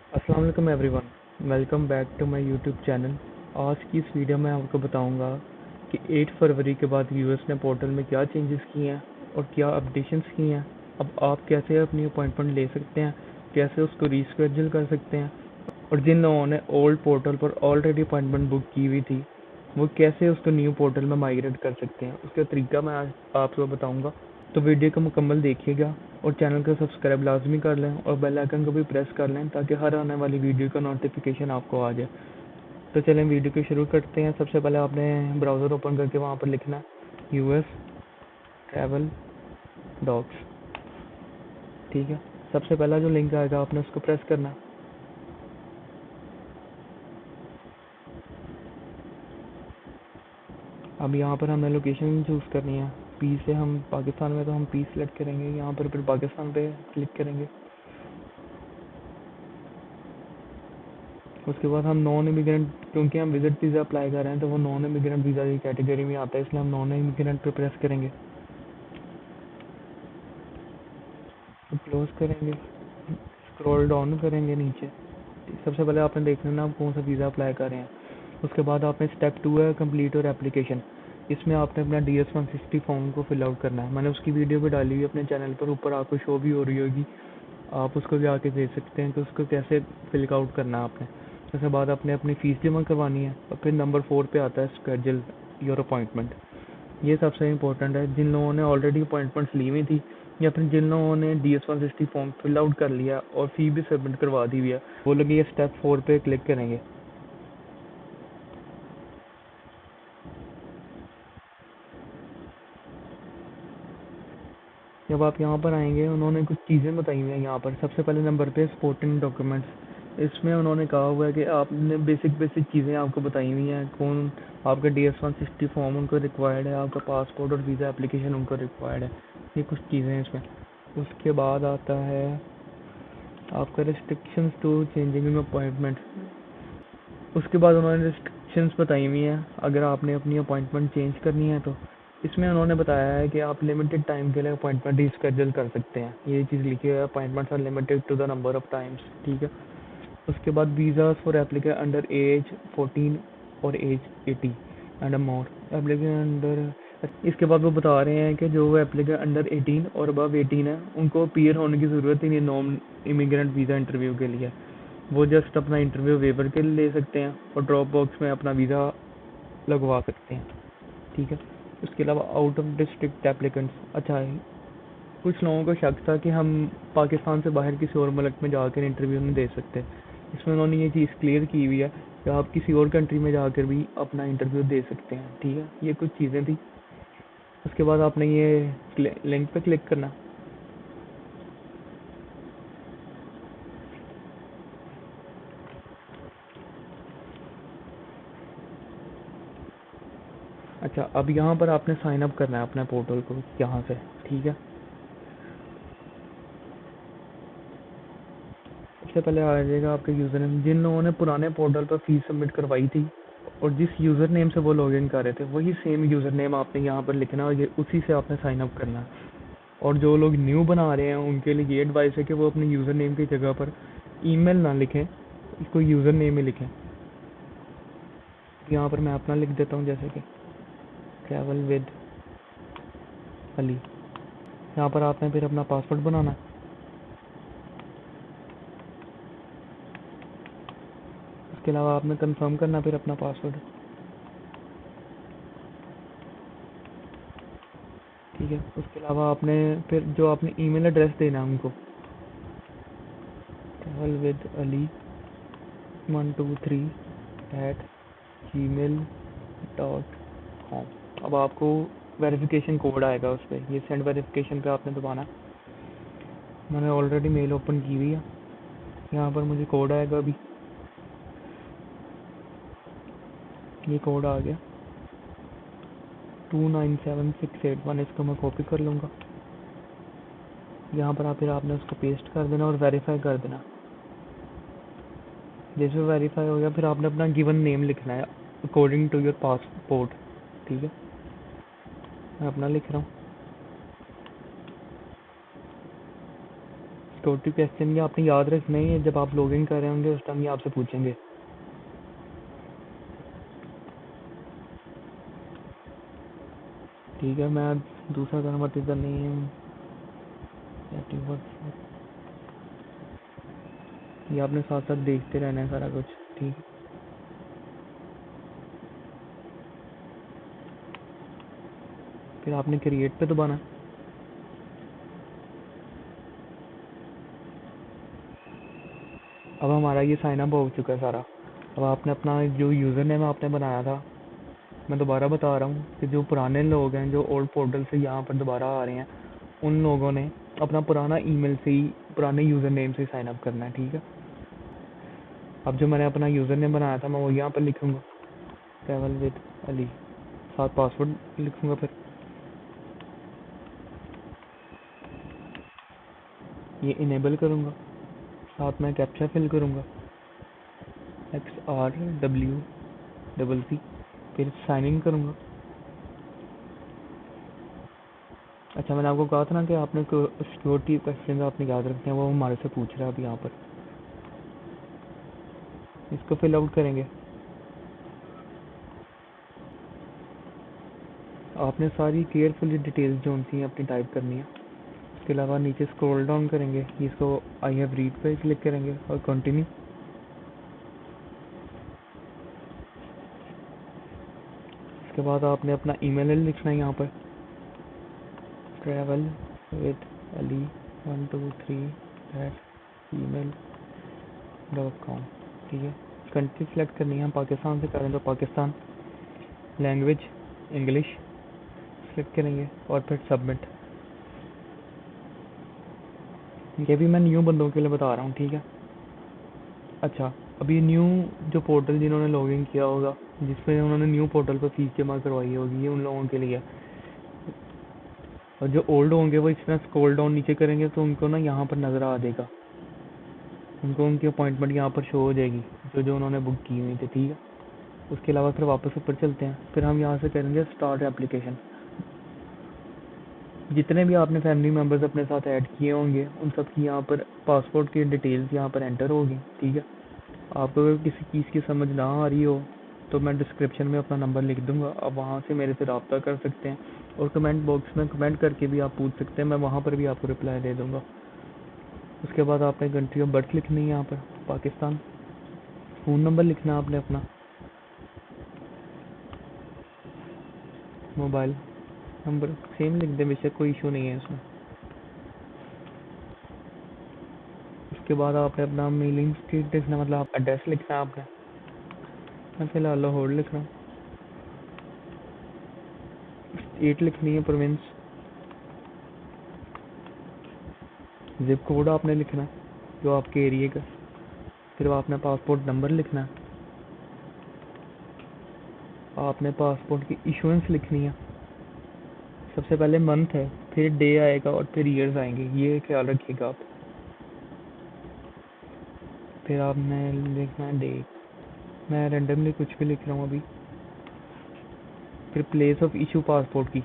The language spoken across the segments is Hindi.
अस्सलाम वालेकुम everyone, welcome back to my YouTube channel. आज की इस वीडियो में आपको बताऊंगा कि 8 फरवरी के बाद यूएस ने पोर्टल में क्या चेंजेस किए हैं और क्या अपडेशंस किए हैं। अब आप कैसे अपनी अपॉइंटमेंट ले सकते हैं, कैसे उसको रीस्केड्यूल कर सकते हैं, और जिन लोगों ने ओल्ड पोर्टल पर ऑलरेडी अपॉइंटमेंट बुक की हुई थी वो कैसे उसको न्यू पोर्टल में माइग्रेट कर सकते हैं। उसका तरीका मैं आज आपको बताऊंगा, तो वीडियो को मुकम्मल देखिएगा और चैनल को सब्सक्राइब लाजमी कर लें और बेल आइकन को भी प्रेस कर लें ताकि हर आने वाली वीडियो का नोटिफिकेशन आपको आ जाए। तो चलें वीडियो को शुरू करते हैं। सबसे पहले आपने ब्राउज़र ओपन करके वहाँ पर लिखना है यूएस ट्रैवल डॉक्स। ठीक है, सबसे पहला जो लिंक आएगा आपने उसको प्रेस करना है। अब यहाँ पर हमें लोकेशन चूज़ करनी है। पी से हम पाकिस्तान में, तो हम पी सेलेक्ट करेंगे। यहाँ पर फिर पाकिस्तान पे क्लिक करेंगे। उसके बाद हम नॉन इमिग्रेंट, क्योंकि हम विजिट वीज़ा अप्लाई कर रहे हैं तो वो नॉन इमिग्रेंट वीज़ा की कैटेगरी में आता है, इसलिए हम नॉन इमिग्रेंट पे प्रेस करेंगे। तो क्लोज करेंगे, स्क्रॉल डाउन करेंगे नीचे। सबसे पहले आपने देख लेना आप कौन सा वीज़ा अप्लाई कर रहे हैं। उसके बाद आपने स्टेप 2 है कंप्लीट और एप्लीकेशन। इसमें आपने अपना DS-160 फॉर्म को फिल आउट करना है। मैंने उसकी वीडियो भी डाली हुई अपने चैनल पर, ऊपर आपको शो भी हो रही होगी, आप उसको भी आके देख सकते हैं कि उसको कैसे फिल आउट करना है आपने। उसके बाद आपने अपनी फ़ीस जमा करवानी है और फिर नंबर 4 पे आता है स्केड्यूल योर अपॉइंटमेंट। ये सबसे इम्पोर्टेंट है। जिन लोगों ने ऑलरेडी अपॉइंटमेंट्स ली हुई थी या फिर जिन लोगों ने DS-160 फॉर्म फिल आउट कर लिया और फ़ी भी सबमिट करवा दी हुई है, वो लोग ये स्टेप 4 पे क्लिक करेंगे। जब आप यहाँ पर आएंगे उन्होंने कुछ चीज़ें बताई हुई हैं। यहाँ पर सबसे पहले नंबर पे सपोर्टिंग डॉक्यूमेंट्स। इसमें उन्होंने कहा हुआ है कि आपने बेसिक बेसिक चीज़ें आपको बताई हुई हैं। कौन आपका DS-160 फॉर्म उनको रिक्वायर्ड है, आपका पासपोर्ट और वीज़ा एप्लीकेशन उनको रिक्वायर्ड है। ये कुछ चीज़ें हैं इसमें। उसके बाद आता है आपका रिस्ट्रिक्शंस टू चेंजिंग अपॉइंटमेंट। उसके बाद उन्होंने रिस्ट्रिक्शंस बताई हुई हैं अगर आपने अपनी अपॉइंटमेंट चेंज करनी है तो। इसमें उन्होंने बताया है कि आप लिमिटेड टाइम के लिए अपॉइंटमेंट रिस्केड्यूल कर सकते हैं। ये चीज़ लिखी है, appointments are limited to the number of times. ठीक है। उसके बाद visa for applicant under age 14 और age 80 and more applicant under. इसके बाद वो बता रहे हैं कि जो एप्लीकेंट अंडर 18 और अबव 18 है उनको पीयर होने की ज़रूरत ही नहीं नॉन इमिग्रेंट वीज़ा इंटरव्यू के लिए। वो जस्ट अपना इंटरव्यू वेवर के लिए ले सकते हैं और ड्रॉप बॉक्स में अपना वीज़ा लगवा सकते हैं। ठीक है। उसके अलावा आउट ऑफ डिस्ट्रिक्ट एप्लीकेंट्स, अच्छा है, कुछ लोगों को शक था कि हम पाकिस्तान से बाहर किसी और मुल्क में जाकर इंटरव्यू नहीं दे सकते। इसमें उन्होंने ये चीज़ क्लियर की हुई है कि आप किसी और कंट्री में जाकर भी अपना इंटरव्यू दे सकते हैं। ठीक है, ये कुछ चीज़ें थी। उसके बाद आपने ये लिंक पे क्लिक करना। अच्छा, अब यहाँ पर आपने साइन अप करना है अपने पोर्टल को यहाँ से। ठीक है, सबसे पहले आ जाएगा आपके यूज़र नेम। जिन लोगों ने पुराने पोर्टल पर फीस सबमिट करवाई थी और जिस यूज़र नेम से वो लॉगिन कर रहे थे वही सेम यूज़र नेम आपने यहाँ पर लिखना और ये उसी से आपने साइन अप करना है। और जो लोग न्यू बना रहे हैं उनके लिए ये एडवाइस है कि वो अपने यूज़र नेम की जगह पर ईमेल ना लिखें, इसको यूज़र नेम ही लिखें। यहाँ पर मैं अपना लिख देता हूँ, जैसे कि ट्रैवल विद अली। यहाँ पर आपने फिर अपना पासवर्ड बनाना है। उसके अलावा आपने कंफर्म करना फिर अपना पासवर्ड। ठीक है, उसके अलावा आपने फिर जो आपने ईमेल एड्रेस देना है उनको, ट्रैवल विद अली 123@gmail.com। अब आपको वेरिफिकेशन कोड आएगा उस पर, ये सेंड वेरिफिकेशन पे आपने दबाना। मैंने ऑलरेडी मेल ओपन की हुई है। यहाँ पर मुझे कोड आएगा अभी, ये कोड आ गया 297681। इसको मैं कॉपी कर लूँगा। यहाँ पर फिर आपने उसको पेस्ट कर देना और वेरीफाई कर देना। जैसे वेरीफाई हो गया फिर आपने अपना गिवन नेम लिखना है अकॉर्डिंग टू योर पासपोर्ट। ठीक है, मैं अपना लिख रहा हूँ। सिक्योरिटी क्वेश्चन ये आपने याद रखना ही है, जब आप लॉगिन कर रहे होंगे उस टाइम ये आपसे पूछेंगे। ठीक है, मैं दूसरा कन्वर्ट नहीं है, ये आपने साथ साथ देखते रहना है सारा कुछ। ठीक है, फिर आपने क्रिएट पे दबाना। अब हमारा ये साइन अप हो चुका है सारा। अब आपने अपना जो यूज़र नेम आपने बनाया था, मैं दोबारा बता रहा हूँ कि जो पुराने लोग हैं जो ओल्ड पोर्टल से यहाँ पर दोबारा आ रहे हैं, उन लोगों ने अपना पुराना ईमेल से ही, पुराने यूज़र नेम से साइन अप करना है। ठीक है, अब जो मैंने अपना यूज़र नेम बनाया था मैं वो यहाँ पर लिखूँगा, ट्रैवल विद अली, साथ पासवर्ड लिखूँगा। फिर ये इनेबल करूँगा, साथ में कैप्चा फिल करूँगा, XRWCC, फिर साइन इन करूँगा। अच्छा, मैंने आपको कहा था ना कि आपने सिक्योरिटी क्वेश्चन आपने याद रखने हैं, वो हमारे से पूछ रहा है अभी यहाँ पर। इसको फिल आउट करेंगे। आपने सारी केयरफुली डिटेल्स जो होती हैं अपनी टाइप करनी है। इसके अलावा नीचे स्क्रॉल डाउन करेंगे, इसको आई हैव रीड पे क्लिक करेंगे और कंटिन्यू। इसके बाद आपने अपना ईमेल लिखना है यहाँ पर, ट्रैवल विद अली 123@gmail.com। ठीक है, कंट्री सेलेक्ट करनी है, हम पाकिस्तान से करें तो पाकिस्तान, लैंग्वेज इंग्लिश सेलेक्ट करेंगे और फिर सबमिट। ये भी मैं न्यू बंदों के लिए बता रहा हूँ। ठीक है, अच्छा, अभी न्यू जो पोर्टल जिन्होंने लॉगिन किया होगा, जिसमें उन्होंने न्यू पोर्टल पर फीस जमा करवाई होगी, ये उन लोगों के लिए। और जो ओल्ड होंगे वो इसमें स्क्रॉल डाउन नीचे करेंगे तो उनको ना यहाँ पर नज़र आ जाएगा, उनको उनकी अपॉइंटमेंट यहाँ पर शो हो जाएगी जो जो उन्होंने बुक की हुई थी। ठीक है, उसके अलावा फिर वापस ऊपर चलते हैं, फिर हम यहाँ से करेंगे स्टार्ट एप्लीकेशन। जितने भी आपने फैमिली मेम्बर्स अपने साथ ऐड किए होंगे उन सब की यहाँ पर पासपोर्ट की डिटेल्स यहाँ पर एंटर होगी। ठीक है, आपको अगर किसी चीज़ की समझ ना आ रही हो तो मैं डिस्क्रिप्शन में अपना नंबर लिख दूंगा, आप वहाँ से मेरे से रब्ता कर सकते हैं, और कमेंट बॉक्स में कमेंट करके भी आप पूछ सकते हैं, मैं वहाँ पर भी आपको रिप्लाई दे दूंगा। उसके बाद आपने कंट्री ऑफ बर्थ लिखनी है यहाँ पर पाकिस्तान, फ़ोन नंबर लिखना है आपने अपना, मोबाइल नंबर सेम लिख दें बेशक, कोई इशू नहीं है इसमें। उसके बाद आपने अपना मेलिंग स्ट्रीट लिखना, मतलब आप एड्रेस लिखना है आपने। मैं फिलहाल लाहौर लिख रहा हूँ। 8 लिखनी है प्रोविंस, जिप कोड आपने लिखना है जो आपके एरिए का। फिर आपने पासपोर्ट नंबर लिखना है, आपने पासपोर्ट की इशुएंस लिखनी है। सबसे पहले मंथ है, फिर डे आएगा और फिर ईयर्स आएंगे, ये ख्याल रखिएगा आप। फिर आपने लिखना है डे, मैं रेंडमली कुछ भी लिख रहा हूँ अभी। फिर प्लेस ऑफ इशू पासपोर्ट की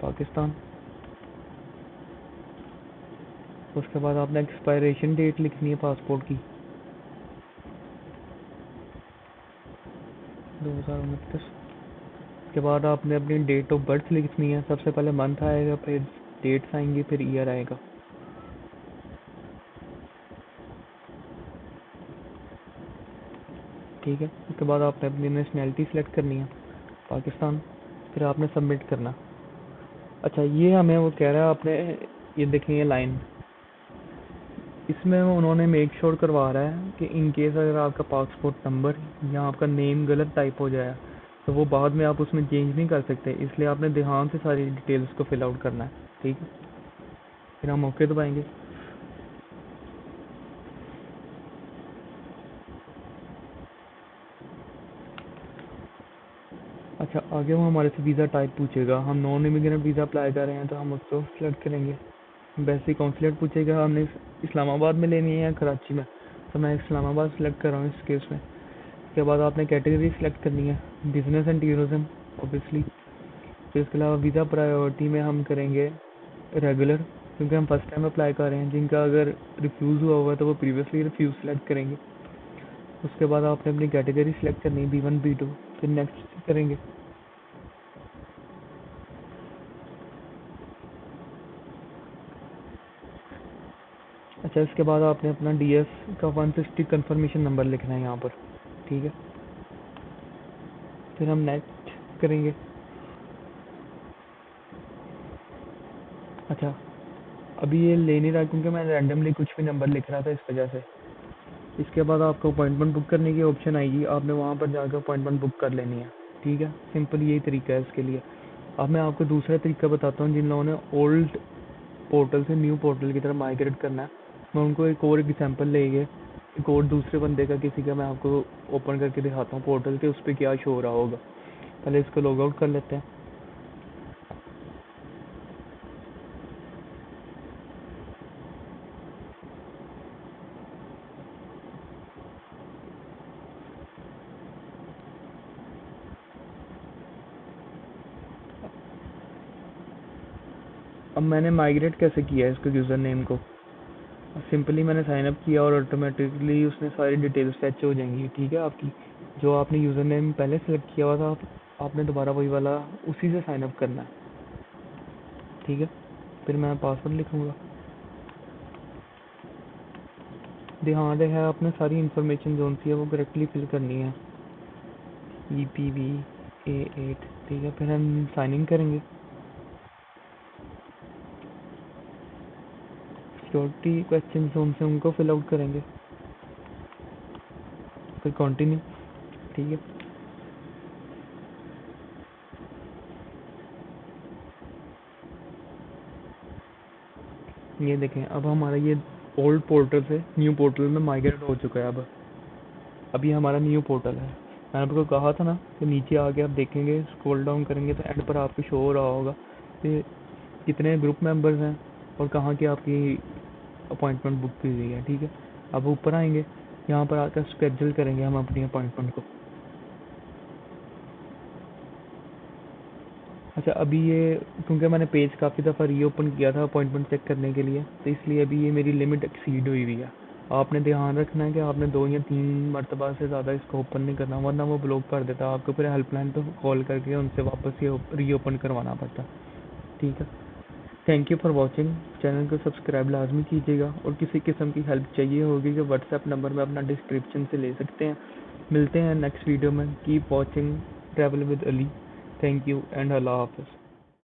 पाकिस्तान। उसके बाद आपने एक्सपायरेशन डेट लिखनी है पासपोर्ट की 2029। उसके बाद आपने अपनी डेट ऑफ बर्थ लिखनी है, सबसे पहले मंथ आएगा, फिर डेट्स आएंगी, फिर ईयर आएगा। ठीक है, उसके बाद आपने अपनी नेशनैलिटी सेलेक्ट करनी है पाकिस्तान, फिर आपने सबमिट करना। अच्छा, ये हमें वो कह रहा है आपने ये देखनी है लाइन, इसमें उन्होंने मेक श्योर करवा रहा है कि इन केस अगर आपका पासपोर्ट नंबर या आपका नेम गलत टाइप हो जाए तो वो बाद में आप उसमें चेंज नहीं कर सकते, इसलिए आपने ध्यान से सारी डिटेल्स को फिल आउट करना है। ठीक है, फिर हम ओके दबाएंगे। अच्छा, आगे वो हमारे से वीज़ा टाइप पूछेगा, हम नॉन इमिग्रेंट वीज़ा अप्लाई कर रहे हैं तो हम उसको सिलेक्ट करेंगे। बेसिक कॉन्सुलेट पूछेगा हमने इस्लामाबाद में लेनी है या कराची में, तो मैं इस्लामाबाद सेलेक्ट कर रहा हूँ इस केस में। उसके बाद आपने कैटेगरी सेलेक्ट करनी है, बिजनेस एंड टूरिज्म ऑब्वियसली। फिर इसके अलावा वीज़ा प्रायोरिटी में हम करेंगे रेगुलर, क्योंकि हम फर्स्ट टाइम अप्लाई कर रहे हैं। जिनका अगर रिफ्यूज़ हुआ हुआ है तो वो प्रीवियसली रिफ्यूज़ सेलेक्ट करेंगे। उसके बाद आपने अपनी कैटेगरी सेलेक्ट करनी है, B1 B2, फिर नेक्स्ट करेंगे। अच्छा, इसके बाद आपने अपना DS का 160 कंफर्मेशन नंबर लिखना है यहाँ पर, ठीक है। फिर हम नेक्स्ट करेंगे। अच्छा, अभी ये ले नहीं रहा क्योंकि मैं रैंडमली कुछ भी नंबर लिख रहा था, इस वजह से। इसके बाद आपको अपॉइंटमेंट बुक करने की ऑप्शन आएगी, आपने वहाँ पर जाकर अपॉइंटमेंट बुक कर लेनी है, ठीक है। सिंपल यही तरीका है इसके लिए। अब मैं आपको दूसरा तरीका बताता हूँ। जिन लोगों ने ओल्ड पोर्टल से न्यू पोर्टल की तरफ माइग्रेट करना है, मैं उनको एक और एग्जांपल लेके एक और दूसरे बंदे का किसी का मैं आपको ओपन करके दिखाता हूँ पोर्टल के, उस पर क्या शो हो रहा होगा। पहले इसको लॉग आउट कर लेते हैं। अब मैंने माइग्रेट कैसे किया है इसको, यूज़र नेम को सिंपली मैंने साइन अप किया और ऑटोमेटिकली उसने सारी डिटेल्स फैच हो जाएंगी, ठीक है। आपकी जो आपने यूज़र नेम पहले सेलेक्ट किया हुआ था, आपने दोबारा वही वाला उसी से साइन अप करना है, ठीक है। फिर मैं पासवर्ड लिखूंगा। ध्यान रहे आपने सारी इन्फॉर्मेशन जो सी है वो करेक्टली फिल करनी है। EPVA8, ठीक है। फिर हम साइन इन करेंगे। सिक्योरिटी क्वेश्चन जो से उनको फिल आउट करेंगे, फिर कंटिन्यू, ठीक है। ये देखें, अब हमारा ये ओल्ड पोर्टल से न्यू पोर्टल में माइग्रेट हो चुका है। अब ये हमारा न्यू पोर्टल है। मैंने आपको कहा था ना कि नीचे आके आप देखेंगे, स्क्रॉल डाउन करेंगे तो एंड पर आपको शो हो रहा होगा कि कितने ग्रुप मेंबर्स हैं और कहाँ की आपकी अपॉइंटमेंट बुक की हुई है, ठीक है। अब ऊपर आएंगे, यहाँ पर आकर स्केड्यूल करेंगे हम अपनी अपॉइंटमेंट को। अच्छा, अभी ये क्योंकि मैंने पेज काफ़ी दफ़ा रीओपन किया था अपॉइंटमेंट चेक करने के लिए, तो इसलिए अभी ये मेरी लिमिट एक्सीड हुई हुई है। आपने ध्यान रखना है कि आपने 2 या 3 मरतबा से ज़्यादा इसको ओपन नहीं करना, वरना वो ब्लॉक कर देता। आपको फिर हेल्पलाइन पे कॉल करके उनसे वापस ये रीओपन करवाना पड़ता, ठीक है। Thank you for watching. Channel को सब्सक्राइब लाजमी कीजिएगा, और किसी किस्म की हेल्प चाहिए होगी कि व्हाट्सएप नंबर में अपना डिस्क्रिप्शन से ले सकते हैं। मिलते हैं नेक्स्ट वीडियो में। Keep watching travel with Ali. Thank you and अल्लाह हाफ़िज़।